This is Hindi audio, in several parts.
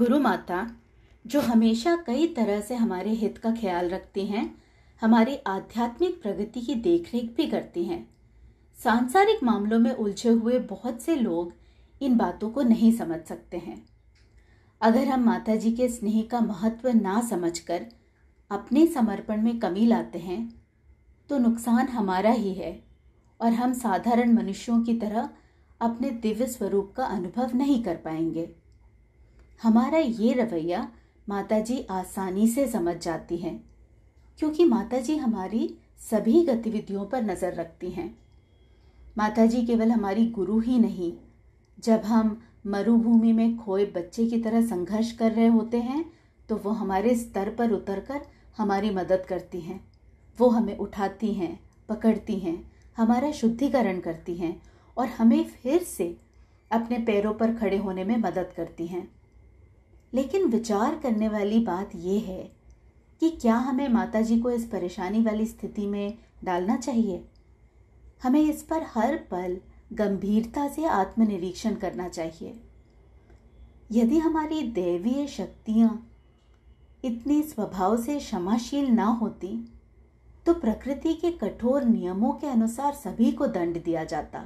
गुरु माता जो हमेशा कई तरह से हमारे हित का ख्याल रखती हैं, हमारी आध्यात्मिक प्रगति की देखरेख भी करती हैं। सांसारिक मामलों में उलझे हुए बहुत से लोग इन बातों को नहीं समझ सकते हैं। अगर हम माता जी के स्नेह का महत्व ना समझकर अपने समर्पण में कमी लाते हैं तो नुकसान हमारा ही है और हम साधारण मनुष्यों की तरह अपने दिव्य स्वरूप का अनुभव नहीं कर पाएंगे। हमारा ये रवैया माता जी आसानी से समझ जाती हैं, क्योंकि माता जी हमारी सभी गतिविधियों पर नज़र रखती हैं। माता जी केवल हमारी गुरु ही नहीं, जब हम मरुभूमि में खोए बच्चे की तरह संघर्ष कर रहे होते हैं तो वो हमारे स्तर पर उतरकर हमारी मदद करती हैं। वो हमें उठाती हैं, पकड़ती हैं, हमारा शुद्धिकरण करती हैं और हमें फिर से अपने पैरों पर खड़े होने में मदद करती हैं। लेकिन विचार करने वाली बात यह है कि क्या हमें माता जी को इस परेशानी वाली स्थिति में डालना चाहिए? हमें इस पर हर पल गंभीरता से आत्मनिरीक्षण करना चाहिए। यदि हमारी दैवीय शक्तियाँ इतनी स्वभाव से क्षमाशील ना होती तो प्रकृति के कठोर नियमों के अनुसार सभी को दंड दिया जाता।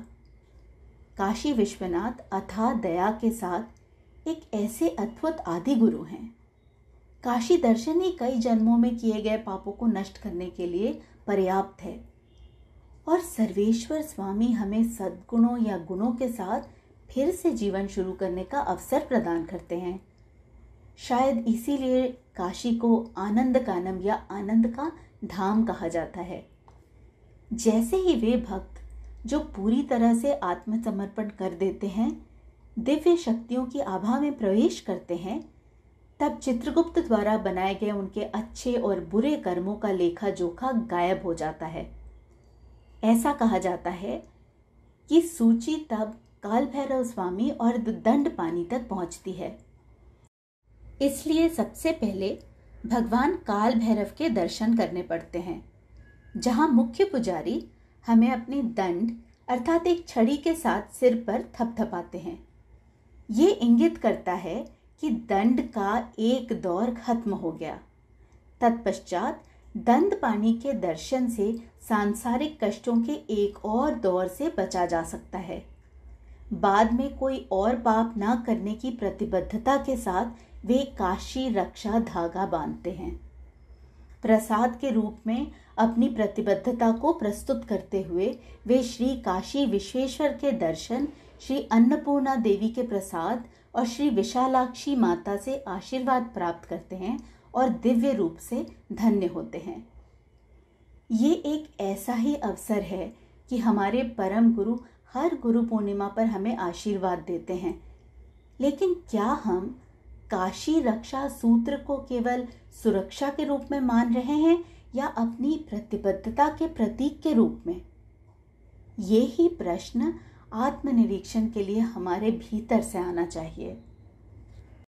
काशी विश्वनाथ अथाह दया के साथ एक ऐसे अद्भुत आदि गुरु हैं। काशी दर्शन ही कई जन्मों में किए गए पापों को नष्ट करने के लिए पर्याप्त है और सर्वेश्वर स्वामी हमें सद्गुणों या गुणों के साथ फिर से जीवन शुरू करने का अवसर प्रदान करते हैं। शायद इसीलिए काशी को आनंद कानम या आनंद का धाम कहा जाता है। जैसे ही वे भक्त जो पूरी तरह से आत्मसमर्पण कर देते हैं दिव्य शक्तियों की आभा में प्रवेश करते हैं, तब चित्रगुप्त द्वारा बनाए गए उनके अच्छे और बुरे कर्मों का लेखा जोखा गायब हो जाता है। ऐसा कहा जाता है कि सूची तब काल भैरव स्वामी और दंड पानी तक पहुंचती है। इसलिए सबसे पहले भगवान काल भैरव के दर्शन करने पड़ते हैं, जहां मुख्य पुजारी हमें अपनी दंड अर्थात एक छड़ी के साथ सिर पर थपथपाते हैं। ये इंगित करता है कि दंड का एक दौर खत्म हो गया। तत्पश्चात दंड पानी के दर्शन से सांसारिक कष्टों के एक और दौर से बचा जा सकता है। बाद में कोई और पाप ना करने की प्रतिबद्धता के साथ वे काशी रक्षा धागा बांधते हैं। प्रसाद के रूप में अपनी प्रतिबद्धता को प्रस्तुत करते हुए वे श्री काशी विश्वेश्वर के दर्शन, श्री अन्नपूर्णा देवी के प्रसाद और श्री विशालाक्षी माता से आशीर्वाद प्राप्त करते हैं और दिव्य रूप से धन्य होते हैं। ये एक ऐसा ही अवसर है कि हमारे परम गुरु हर गुरु पूर्णिमा पर हमें आशीर्वाद देते हैं। लेकिन क्या हम काशी रक्षा सूत्र को केवल सुरक्षा के रूप में मान रहे हैं या अपनी प्रतिबद्धता के प्रतीक के रूप में? ये ही प्रश्न आत्मनिरीक्षण के लिए हमारे भीतर से आना चाहिए।